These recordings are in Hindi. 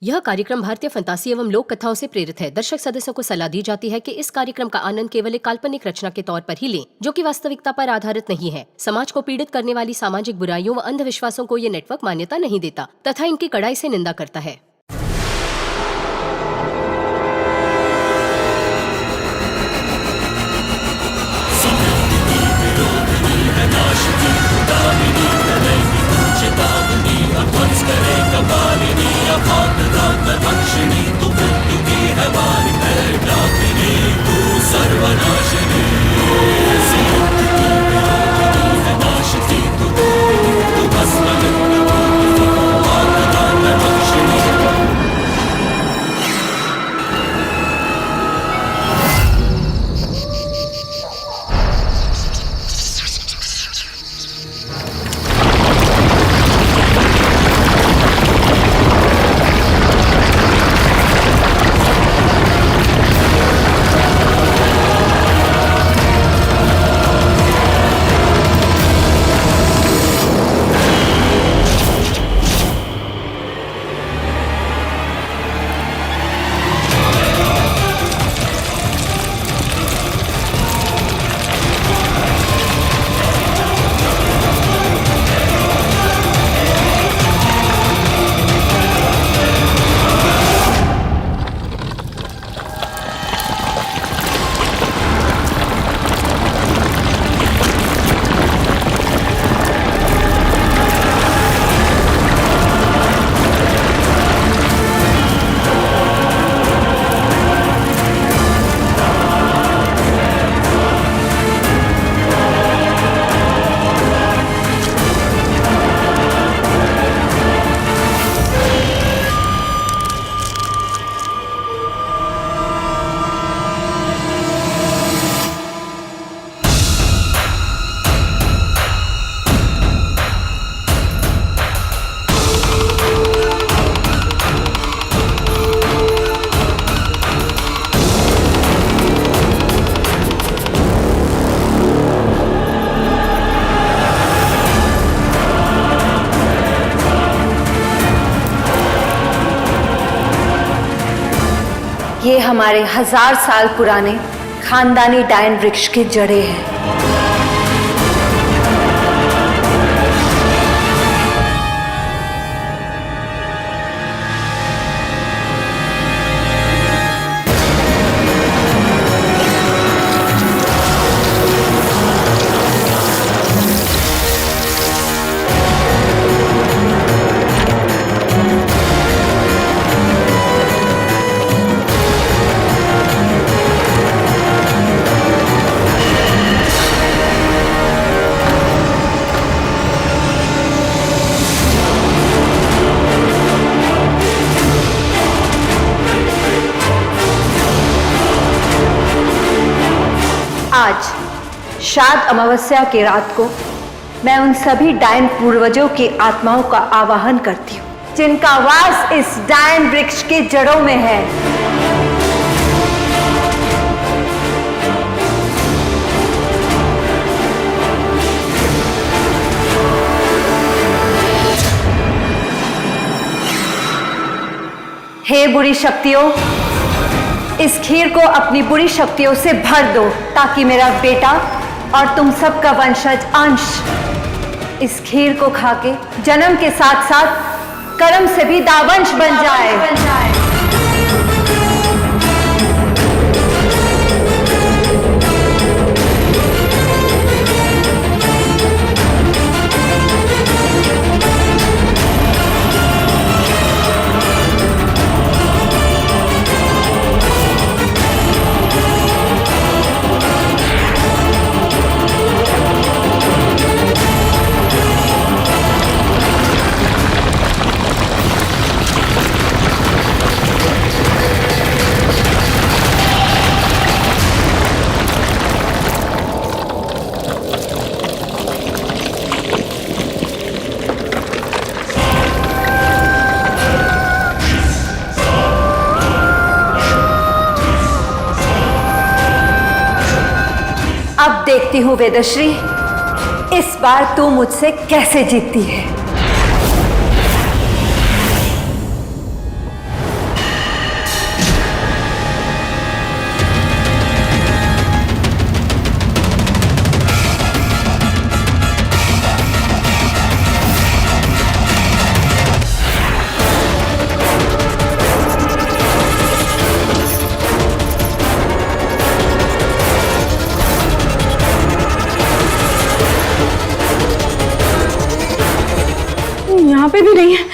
यह कार्यक्रम भारतीय फंतासी एवं लोक कथाओं से प्रेरित है। दर्शक सदस्यों को सलाह दी जाती है कि इस कार्यक्रम का आनंद केवल एक काल्पनिक रचना के तौर पर ही लें, जो कि वास्तविकता पर आधारित नहीं है। समाज को पीड़ित करने वाली सामाजिक बुराइयों व अंधविश्वासों को ये नेटवर्क मान्यता नहीं देता तथा इनकी कड़ाई से निंदा करता है। ये हमारे 1000 साल पुराने खानदानी डायन वृक्ष की जड़ें हैं। आज शाद अमावस्या की रात को मैं उन सभी डायन पूर्वजों की आत्माओं का आवाहन करती हूँ जिनका वास इस डायन वृक्ष की जड़ों में है। हे बुरी शक्तियों, इस खीर को अपनी बुरी शक्तियों से भर दो ताकि मेरा बेटा और तुम सबका वंशज अंश इस खीर को खाके जन्म के साथ साथ कर्म से भी दावंश बन जाए। अब देखती हूं वेदश्री, इस बार तू मुझसे कैसे जीतती है। पे भी नहीं है।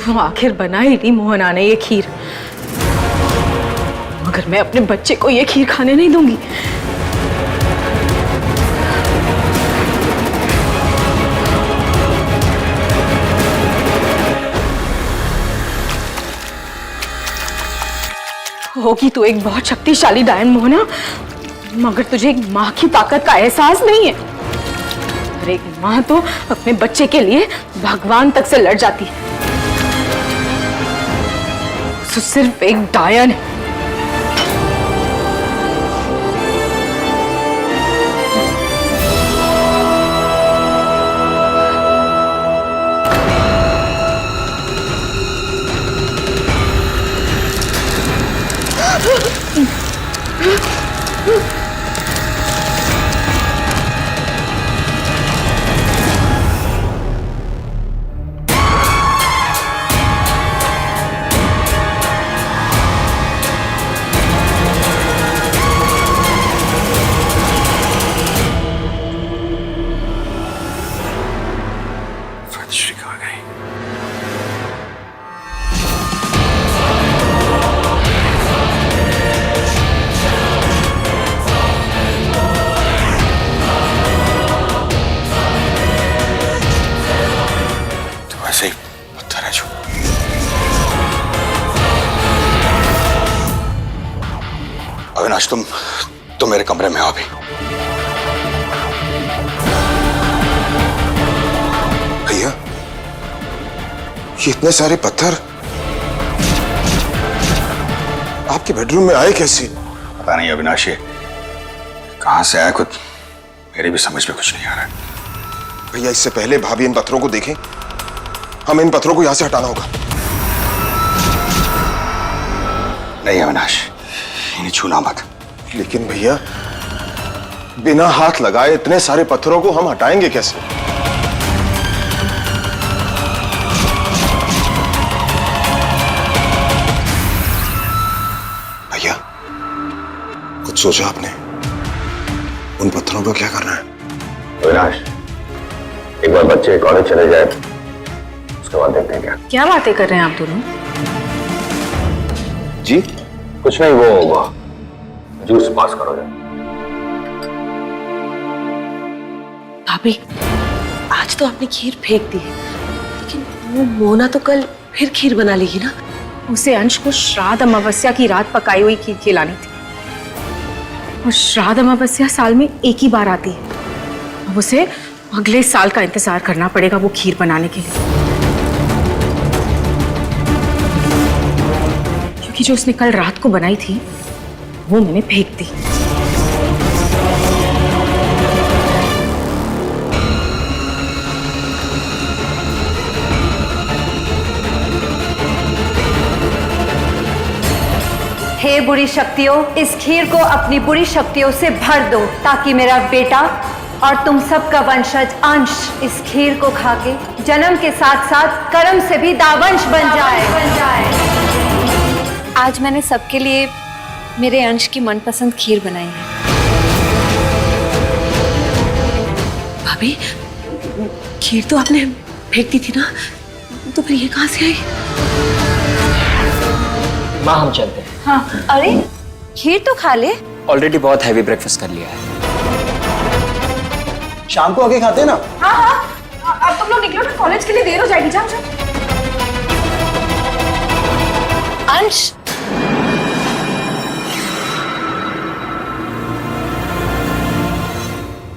वो आखिर बना ही ली मोहना ने ये खीर, मगर मैं अपने बच्चे को ये खीर खाने नहीं दूंगी। होगी तो एक बहुत शक्तिशाली डायन मोहना, मगर तुझे एक माँ की ताकत का एहसास नहीं है। और एक माँ तो अपने बच्चे के लिए भगवान तक से लड़ जाती है, तो सिर्फ एक डायन है। अविनाश, तुम मेरे कमरे में आओ अभी। भैया, ये इतने सारे पत्थर आपके बेडरूम में आए कैसे? पता नहीं अविनाश, ये कहां से आया, खुद मेरी भी समझ में कुछ नहीं आ रहा है। भैया, इससे पहले भाभी इन पत्थरों को देखें, हमें इन पत्थरों को यहां से हटाना होगा। नहीं अविनाश, इन्हें छूना मत। लेकिन भैया, बिना हाथ लगाए इतने सारे पत्थरों को हम हटाएंगे कैसे? भैया, कुछ सोचा आपने? उन पत्थरों पर क्या करना है? अविनाश, एक बार बच्चे कॉलेज चले जाए, उसके बाद देखते हैं। क्या बातें कर रहे हैं आप दोनों? जी कुछ नहीं, वो जूस पास करो जाए। भाभी, आज तो आपने खीर फेंक दी है, लेकिन वो मोना तो कल फिर खीर बना लेगी ना। उसे अंश को श्राद्ध अमावस्या की रात पकाई हुई खीर खिलानी थी, और श्राद्ध अमावस्या साल में एक ही बार आती है। अब उसे अगले साल का इंतजार करना पड़ेगा वो खीर बनाने के लिए, क्योंकि जो उसने कल रात को बनाई थी वो मैंने फेंक दी। हे बुरी शक्तियों, इस खीर को अपनी बुरी शक्तियों से भर दो, ताकि मेरा बेटा और तुम सबका वंशज अंश इस खीर को खाके जन्म के साथ साथ कर्म से भी दावंश बन जाए। आज मैंने सबके लिए मेरे अंश की मनपसंद खीर बनाई है। भाभी, खीर तो आपने फेंक दी थी ना, तो फिर ये कहां से आई? माँ, हम चलते हैं। हाँ, अरे खीर तो खा ले। ऑलरेडी बहुत हैवी ब्रेकफास्ट कर लिया है। शाम को आके खाते हैं ना। हाँ हाँ, अब तुम लोग निकलो ना, कॉलेज के लिए देर हो जाएगी। जाओ जाओ। अंश,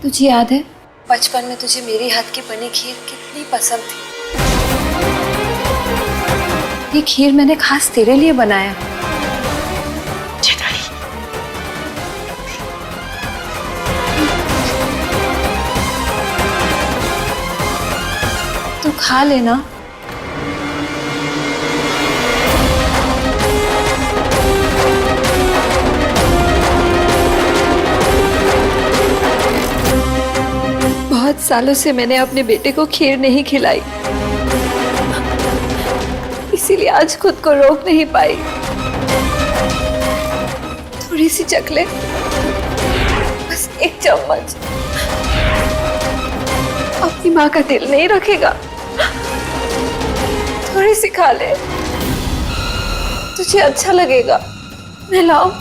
तुझे याद है बचपन में तुझे मेरी हाथ की बनी खीर कितनी पसंद थी? ये खीर मैंने खास तेरे लिए बनाया। तू खा लेना। सालों से मैंने अपने बेटे को खीर नहीं खिलाई, इसीलिए आज खुद को रोक नहीं पाई। थोड़ी सी चख ले, बस एक चम्मच। अपनी माँ का दिल नहीं रखेगा? थोड़ी सी खा ले, तुझे अच्छा लगेगा। मैं लाऊं?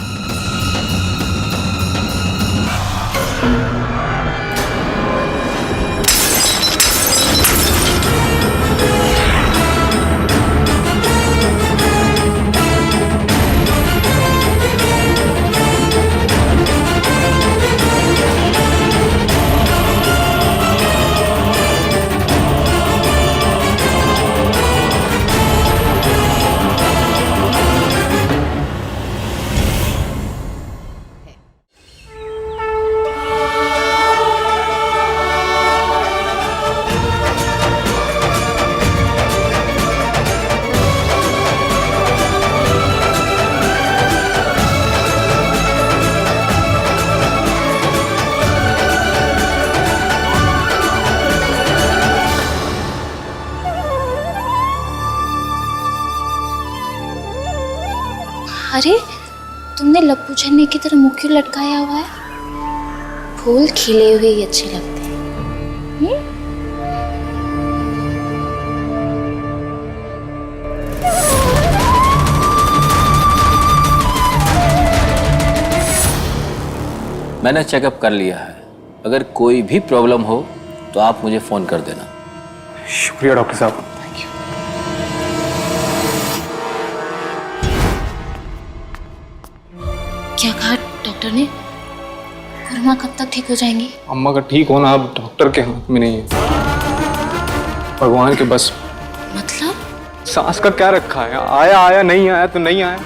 अरे तुमने लप्पू झन्ने की तरह मुंह क्यों लटकाया हुआ है? फूल खिले हुए ही अच्छे लगते हैं। मैंने चेकअप कर लिया है, अगर कोई भी प्रॉब्लम हो तो आप मुझे फोन कर देना। शुक्रिया डॉक्टर साहब। क्या कहा डॉक्टर ने? गुरमा कब तक ठीक हो जाएंगी? अम्मा का ठीक होना अब डॉक्टर के हाथ में नहीं है, भगवान के बस। मतलब? सांस का क्या रखा है? आया आया, नहीं आया तो नहीं आया।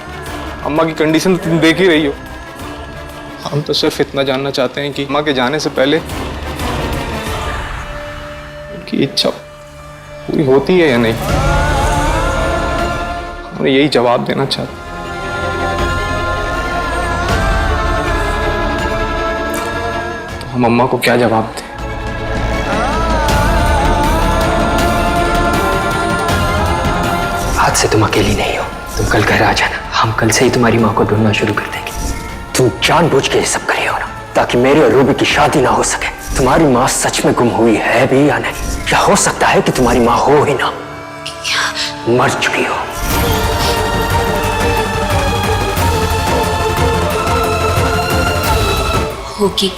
अम्मा की कंडीशन तो तुम देख ही रही हो। हम तो सिर्फ इतना जानना चाहते हैं कि अम्मा के जाने से पहले उनकी इच्छा पूरी होती है या नहीं। हम यही जवाब देना चाहते हैं। हम अम्मा को क्या जवाब दें? आज से तुम अकेली नहीं हो, तुम कल घर आ जाना। हम कल से ही तुम्हारी माँ को ढूंढना शुरू कर देंगे। तुम जानबूझ के ये सब कर रही हो ना, ताकि मेरे और रूबी की शादी ना हो सके। तुम्हारी माँ सच में गुम हुई है भी या नहीं? या हो सकता है कि तुम्हारी माँ हो ही ना, मर चुकी हो। होगी।